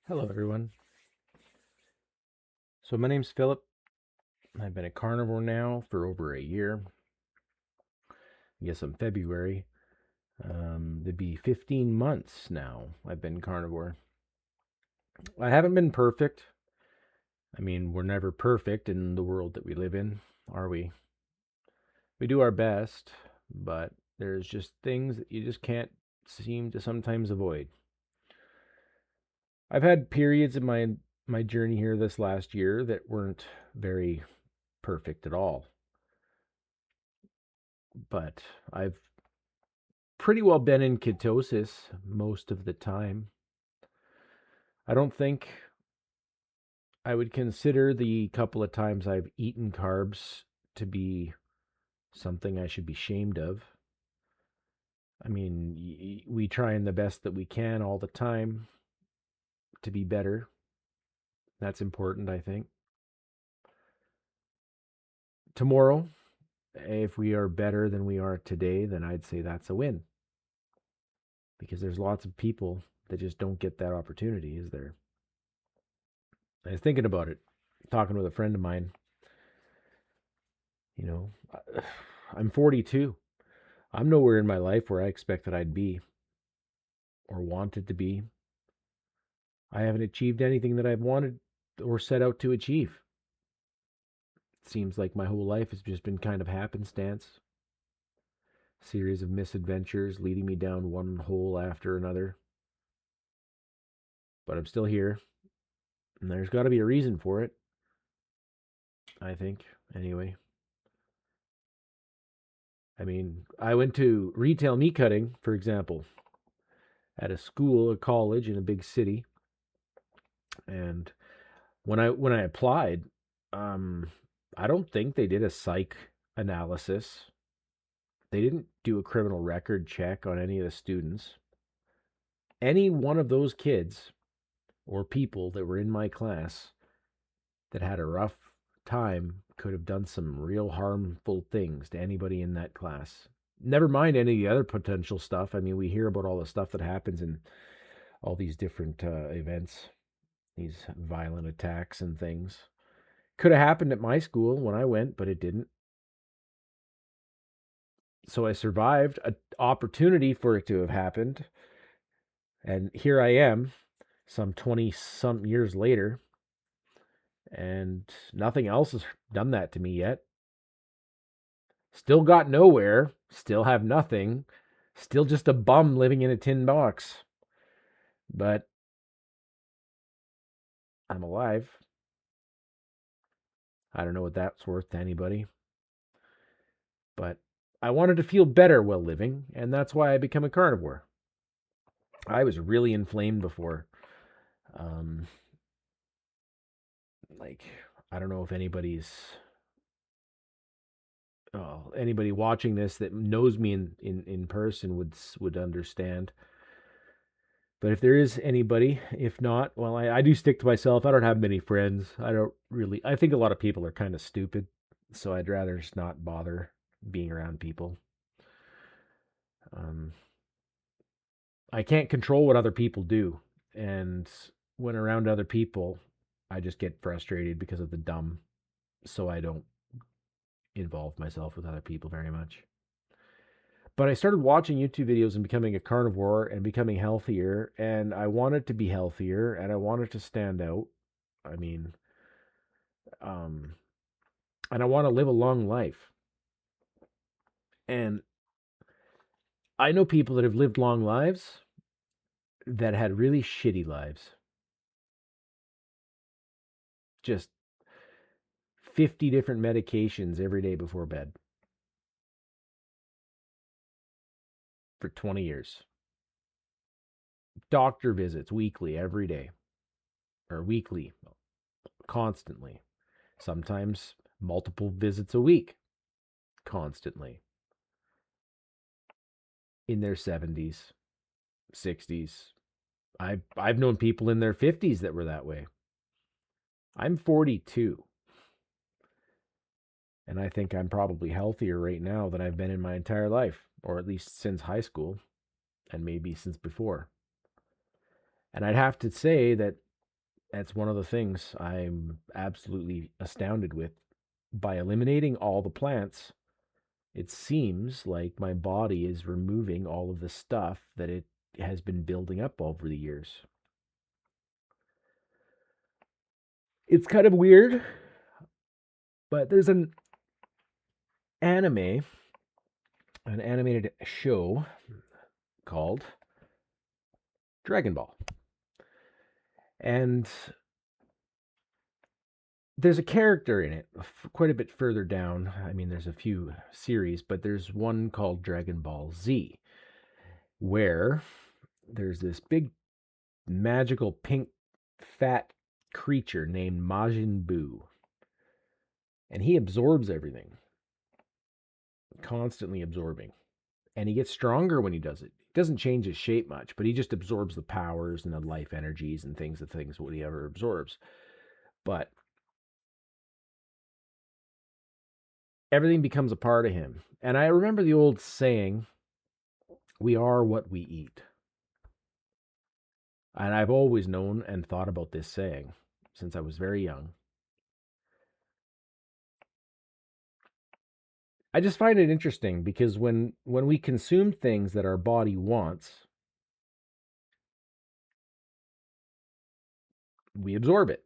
Hello, everyone. So, my name's Philip. I've been a carnivore now for over a year. I guess in February. It'd be 15 months now I've been carnivore. I haven't been perfect. I mean, we're never perfect in the world that we live in, are we? We do our best, but there's just things that you just can't seem to sometimes avoid. I've had periods in my journey here this last year that weren't very perfect at all, but I've pretty well been in ketosis most of the time. I don't think I would consider the couple of times I've eaten carbs to be something I should be ashamed of. I mean, we trying the best that we can all the time to be better. That's important, I think. Tomorrow, if we are better than we are today, then I'd say that's a win because there's lots of people that just don't get that opportunity, is there? I was thinking about it, talking with a friend of mine. You know, I'm 42. I'm nowhere in my life where I expected I'd be or wanted to be. I haven't achieved anything that I've wanted or set out to achieve. It seems like my whole life has just been kind of happenstance, series of misadventures leading me down one hole after another. But I'm still here, and there's got to be a reason for it, I think, anyway. I mean, I went to retail meat cutting, for example, at a school, a college in a big city, and when I applied, um, I don't think they did a psych analysis. They didn't do a criminal record check on any of the students. Any one of those kids or people that were in my class that had a rough time could have done some real harmful things to anybody in that class. Never mind any of the other potential stuff. I mean, we hear about all the stuff that happens in all these different events, these violent attacks and things. Could have happened at my school when I went, but it didn't. So I survived an opportunity for it to have happened. And here I am, some 20 some years later, and nothing else has done that to me yet. Still got nowhere, still have nothing, still just a bum living in a tin box. But I'm alive. I don't know what that's worth to anybody, but I wanted to feel better while living, and that's why I became a carnivore. I was really inflamed before. Um, like, I don't know if anybody watching this that knows me in person would understand. But if there is anybody, if not, well, I do stick to myself. I don't have many friends. I don't really. I think a lot of people are kind of stupid, so I'd rather just not bother being around people. Um, I can't control what other people do, and when around other people, I just get frustrated because of the dumb. So I don't involve myself with other people very much. But I started watching YouTube videos and becoming a carnivore and becoming healthier. And I wanted to be healthier and I wanted to stand out. I mean, um, and I want to live a long life. And I know people that have lived long lives that had really shitty lives. Just 50 different medications every day before bed for 20 years. Doctor visits weekly, every day, or weekly, constantly. Sometimes multiple visits a week, constantly. In their 70s, 60s. I've known people in their 50s that were that way. I'm 42, and I think I'm probably healthier right now than I've been in my entire life, or at least since high school, and maybe since before. And I'd have to say that That's one of the things I'm absolutely astounded with. By eliminating all the plants, it seems like my body is removing all of the stuff that it has been building up over the years. It's kind of weird, but there's anime, an animated show called Dragon Ball. And there's a character in it quite a bit further down. I mean, there's a few series, but there's one called Dragon Ball Z, where there's this big magical pink fat creature named Majin Buu. And he absorbs everything, constantly absorbing. And he gets stronger when he does it. He doesn't change his shape much, but he just absorbs the powers and the life energies and things what he ever absorbs. But everything becomes a part of him. And I remember the old saying, we are what we eat. And I've always known and thought about this saying since I was very young. I just find it interesting because when we consume things that our body wants, we absorb it.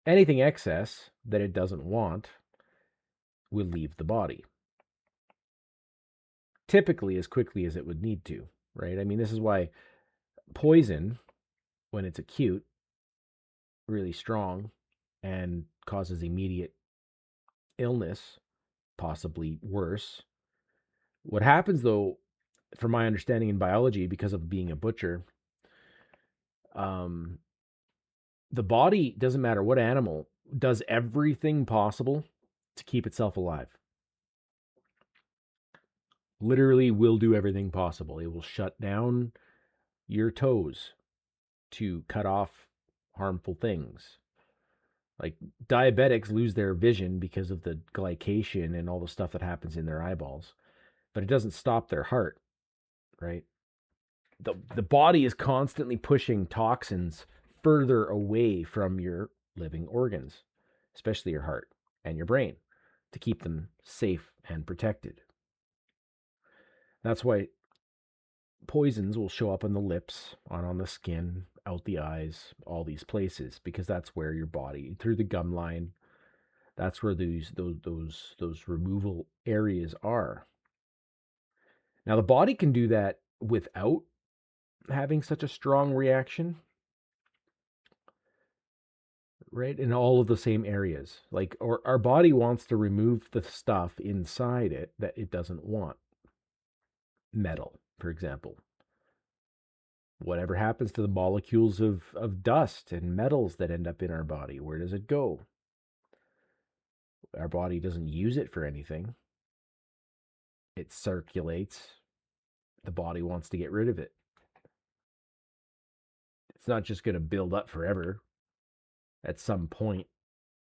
Anything excess that it doesn't want will leave the body. Typically as quickly as it would need to, right? I mean, this is why poison, when it's acute, really strong, and causes immediate illness, possibly worse. What happens though, from my understanding in biology, because of being a butcher, um, the body, doesn't matter what animal, does everything possible to keep itself alive. Literally will do everything possible. It will shut down your toes to cut off harmful things. Like diabetics lose their vision because of the glycation and all the stuff that happens in their eyeballs, but it doesn't stop their heart, right? The body is constantly pushing toxins further away from your living organs, especially your heart and your brain, to keep them safe and protected. That's why poisons will show up on the lips, on the skin, out the eyes, all these places, because that's where your body, through the gum line, that's where those removal areas are. Now the body can do that without having such a strong reaction, right? In all of the same areas. Like, or our body wants to remove the stuff inside it that it doesn't want. Metal, for example. Whatever happens to the molecules of dust and metals that end up in our body? Where does it go? Our body doesn't use it for anything. It circulates. The body wants to get rid of it. It's not just going to build up forever. At some point,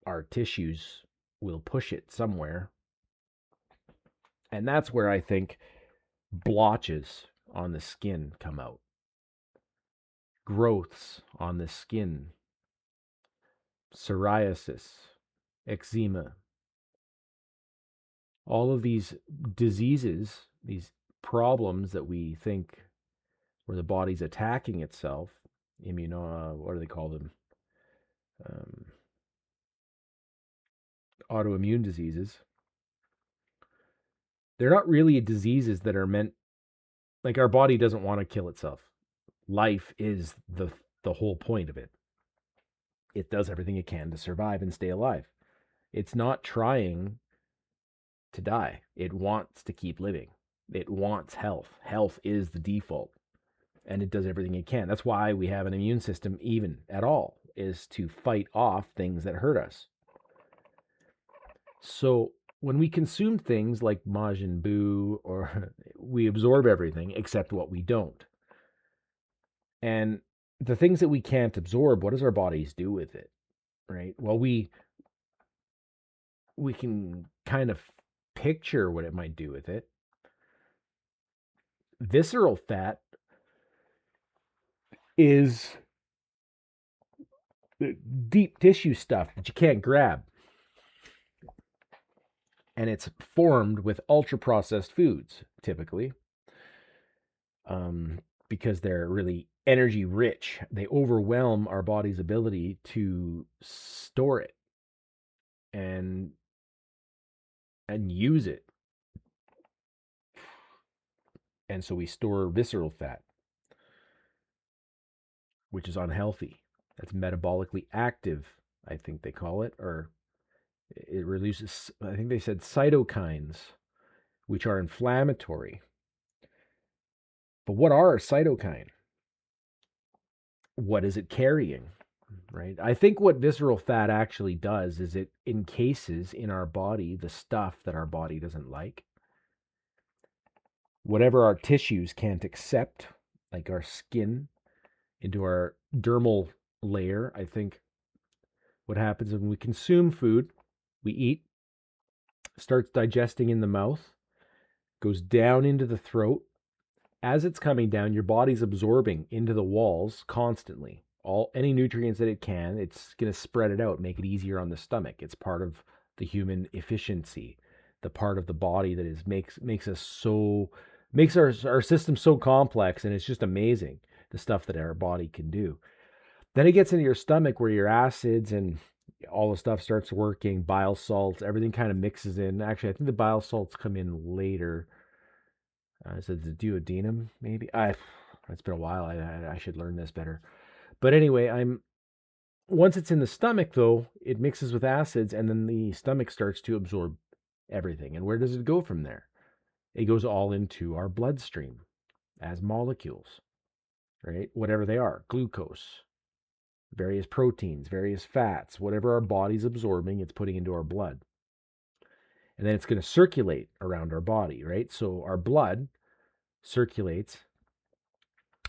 our tissues will push it somewhere. And that's where I think blotches on the skin come out. Growths on the skin. Psoriasis, eczema. All of these diseases, these problems that we think where the body's attacking itself, what do they call them? Um, Autoimmune diseases. They're not really diseases that are meant, like our body doesn't want to kill itself. Life is the whole point of it. It does everything it can to survive and stay alive. It's not trying to die. It wants to keep living. It wants health. Health is the default. And it does everything it can. That's why we have an immune system, even at all, is to fight off things that hurt us. So when we consume things like Majin Buu, or we absorb everything except what we don't. And the things that we can't absorb, what does our bodies do with it? Right? Well, we can kind of picture what it might do with it. Visceral fat is deep tissue stuff that you can't grab. And it's formed with ultra processed foods, typically, um, because they're really energy rich. They overwhelm our body's ability to store it and use it. And so we store visceral fat, which is unhealthy. That's metabolically active, I think they call it, or it releases, I think they said cytokines, which are inflammatory. But what are a cytokine? What is it carrying? Right? I think what visceral fat actually does is it encases in our body the stuff that our body doesn't like. Whatever our tissues can't accept, like our skin, into our dermal layer. I think what happens when we consume food, we eat, starts digesting in the mouth, goes down into the throat. As it's coming down, your body's absorbing into the walls constantly. Any nutrients that it can, it's going to spread it out, make it easier on the stomach. It's part of the human efficiency, the part of the body that is makes us so makes our system so complex, and it's just amazing the stuff that our body can do. Then it gets into your stomach where your acids and all the stuff starts working, bile salts, everything kind of mixes in. Actually, I think the bile salts come in later. So the duodenum, maybe. It's been a while. I should learn this better. But anyway, once it's in the stomach though, it mixes with acids, and then the stomach starts to absorb everything. And where does it go from there? It goes all into our bloodstream as molecules, right? Whatever they are, glucose, various proteins, various fats, whatever our body's absorbing, it's putting into our blood. And then it's going to circulate around our body, right? So our blood circulates.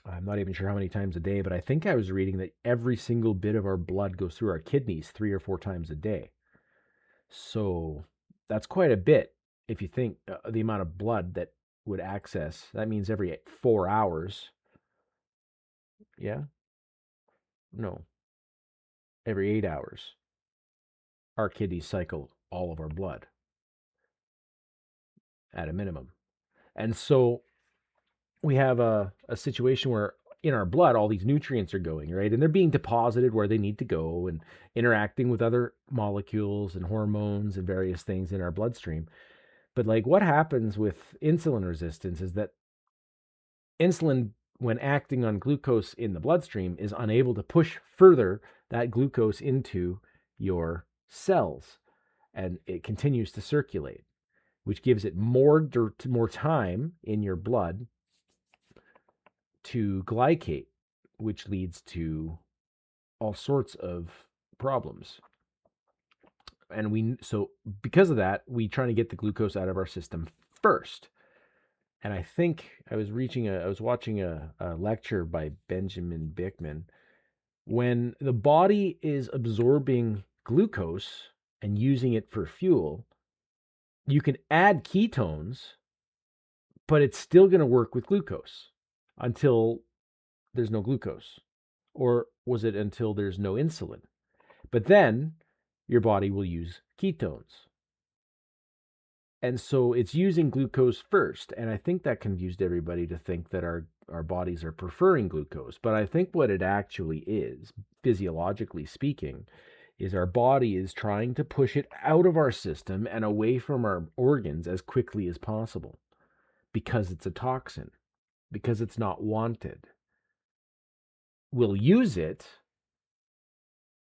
I'm not even sure how many times a day, but I think I was reading that every single bit of our blood goes through our kidneys 3 or 4 times a day. So that's quite a bit if you think the amount of blood that would access. That means every 4 hours. Yeah? No, every 8 hours, our kidneys cycle all of our blood at a minimum. And so we have a situation where in our blood all these nutrients are going, right, and they're being deposited where they need to go and interacting with other molecules and hormones and various things in our bloodstream. But like what happens with insulin resistance is that insulin, when acting on glucose in the bloodstream, is unable to push further that glucose into your cells, and it continues to circulate, which gives it more time in your blood to glycate, which leads to all sorts of problems. And so because of that, we try to get the glucose out of our system first. And I think I was watching a lecture by Benjamin Bickman. When the body is absorbing glucose and using it for fuel, you can add ketones, but it's still going to work with glucose until there's no glucose. Or was it until there's no insulin? But then your body will use ketones. And so it's using glucose first. And I think that confused everybody to think that our bodies are preferring glucose. But I think what it actually is, physiologically speaking, is our body is trying to push it out of our system and away from our organs as quickly as possible because it's a toxin, because it's not wanted. We'll use it,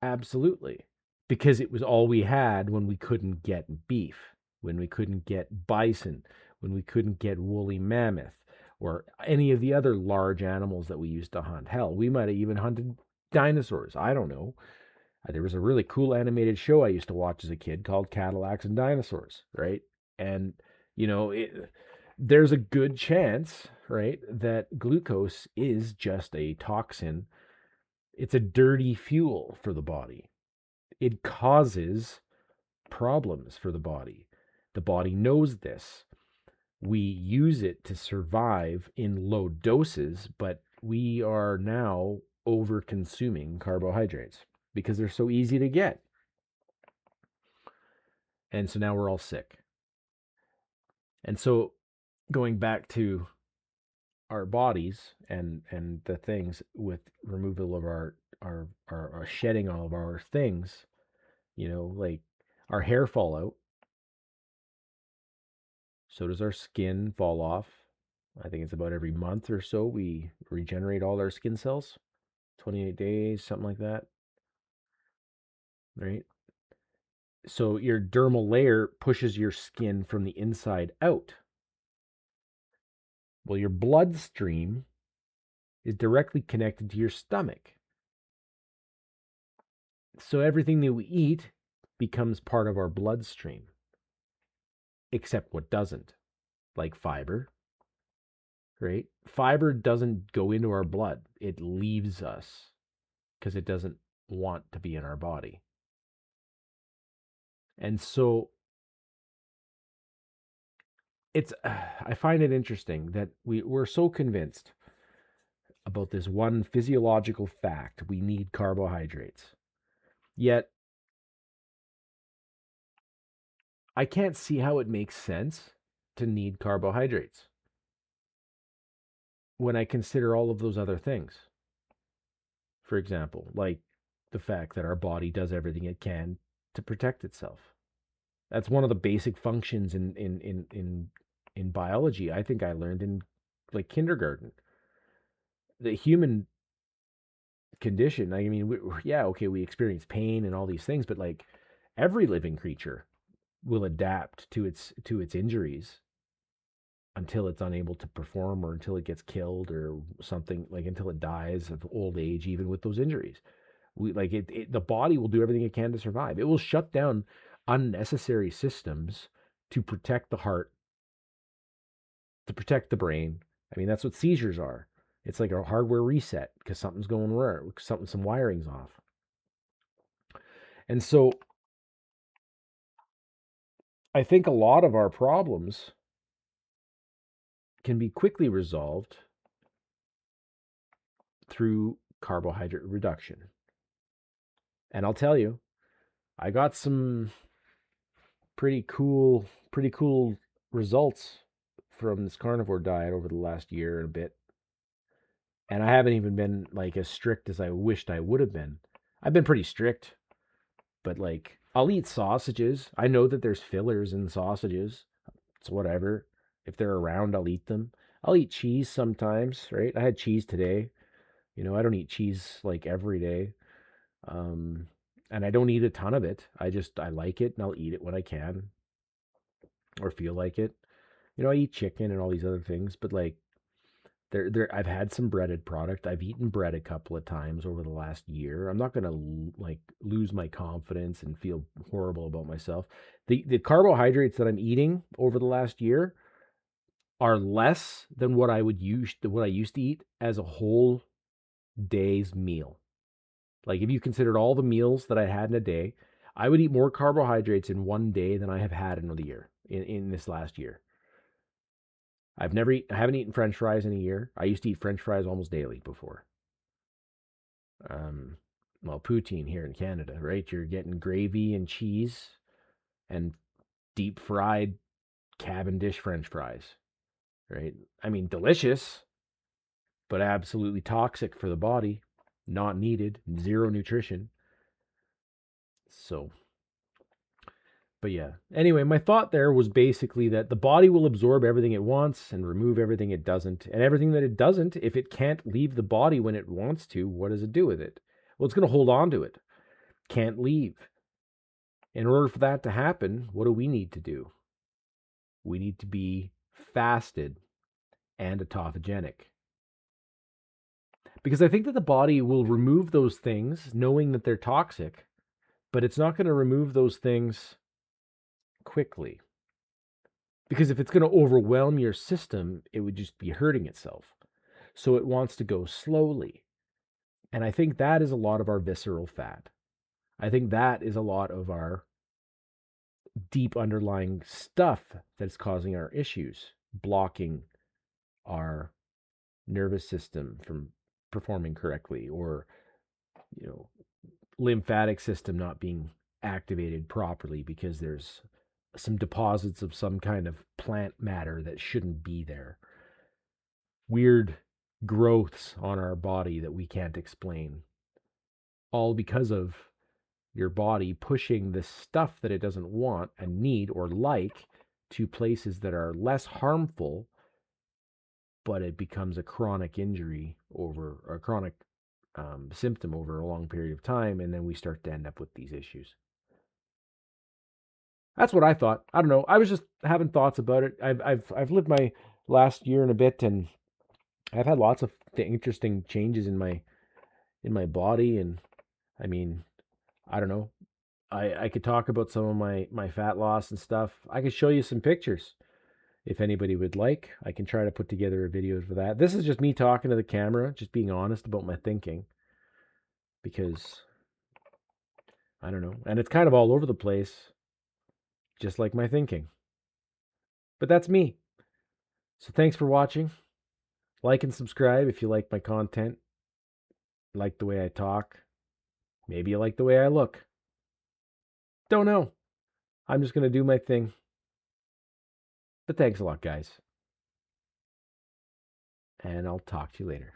absolutely, because it was all we had when we couldn't get beef, when we couldn't get bison, when we couldn't get woolly mammoth, or any of the other large animals that we used to hunt. Hell, we might have even hunted dinosaurs. I don't know. There was a really cool animated show I used to watch as a kid called Cadillacs and Dinosaurs, right? And, you know, there's a good chance, right, that glucose is just a toxin. It's a dirty fuel for the body. It causes problems for the body. The body knows this. We use it to survive in low doses, but we are now over consuming carbohydrates. because they're so easy to get. And so now we're all sick. And so going back to our bodies and the things with removal of our shedding all of our things, like our hair fall out, so does our skin fall off. I think it's about every month or so we regenerate all our skin cells. 28 days, something like that, right? So your dermal layer pushes your skin from the inside out. Well, your bloodstream is directly connected to your stomach. So everything that we eat becomes part of our bloodstream, except what doesn't, like fiber, right? Fiber doesn't go into our blood, it leaves us because it doesn't want to be in our body. And so I find it interesting that we're so convinced about this one physiological fact: we need carbohydrates. Yet I can't see how it makes sense to need carbohydrates when I consider all of those other things. For example, like the fact that our body does everything it can to protect itself. That's one of the basic functions in biology. I think I learned in like kindergarten. The human condition. I mean, we experience pain and all these things, but like every living creature will adapt to its injuries until it's unable to perform or until it gets killed or something, like until it dies of old age, even with those injuries. The body will do everything it can to survive. It will shut down unnecessary systems to protect the heart, to protect the brain. I mean, that's what seizures are. It's like a hardware reset because something's going wrong, some wiring's off. And so I think a lot of our problems can be quickly resolved through carbohydrate reduction. And I'll tell you, I got some pretty cool results from this carnivore diet over the last year and a bit. And I haven't even been like as strict as I wished I would have been. I've been pretty strict, but like I'll eat sausages. I know that there's fillers in sausages. It's whatever. If they're around, I'll eat them. I'll eat cheese sometimes, right? I had cheese today. I don't eat cheese like every day. Um, and I don't eat a ton of it. I like it and I'll eat it when I can or feel like it. I eat chicken and all these other things, but like I've had some breaded product. I've eaten bread a couple of times over the last year. I'm not going to like lose my confidence and feel horrible about myself. The carbohydrates that I'm eating over the last year are less than what I used to eat as a whole day's meal. Like if you considered all the meals that I had in a day, I would eat more carbohydrates in one day than I have had in the year in this last year. I haven't eaten French fries in a year. I used to eat French fries almost daily before. Um, well, poutine here in Canada, right? You're getting gravy and cheese and deep fried Cavendish French fries, right? I mean, delicious, but absolutely toxic for the body. Not needed. Zero nutrition. So, but yeah. Anyway, my thought there was basically that the body will absorb everything it wants and remove everything it doesn't. And everything that it doesn't, if it can't leave the body when it wants to, what does it do with it? Well, it's going to hold on to it. Can't leave. In order for that to happen, what do we need to do? We need to be fasted and autophagic. Because I think that the body will remove those things knowing that they're toxic, but it's not going to remove those things quickly. Because if it's going to overwhelm your system, it would just be hurting itself. So it wants to go slowly. And I think that is a lot of our visceral fat. I think that is a lot of our deep underlying stuff that's causing our issues, blocking our nervous system from performing correctly or, you know, lymphatic system not being activated properly because there's some deposits of some kind of plant matter that shouldn't be there. Weird growths on our body that we can't explain. All because of your body pushing the stuff that it doesn't want and need or like to places that are less harmful, but it becomes a chronic injury over a chronic symptom over a long period of time, and then we start to end up with these issues. That's what I thought. I don't know. I was just having thoughts about it. I've lived my last year and a bit, and I've had lots of interesting changes in my body, and I mean, I don't know. I could talk about some of my fat loss and stuff. I could show you some pictures if anybody would like. I can try to put together a video for that. This is just me talking to the camera, just being honest about my thinking, because I don't know. And it's kind of all over the place, just like my thinking. But that's me. So thanks for watching. Like and subscribe if you like my content, like the way I talk. Maybe you like the way I look. Don't know. I'm just going to do my thing. But thanks a lot, guys. And I'll talk to you later.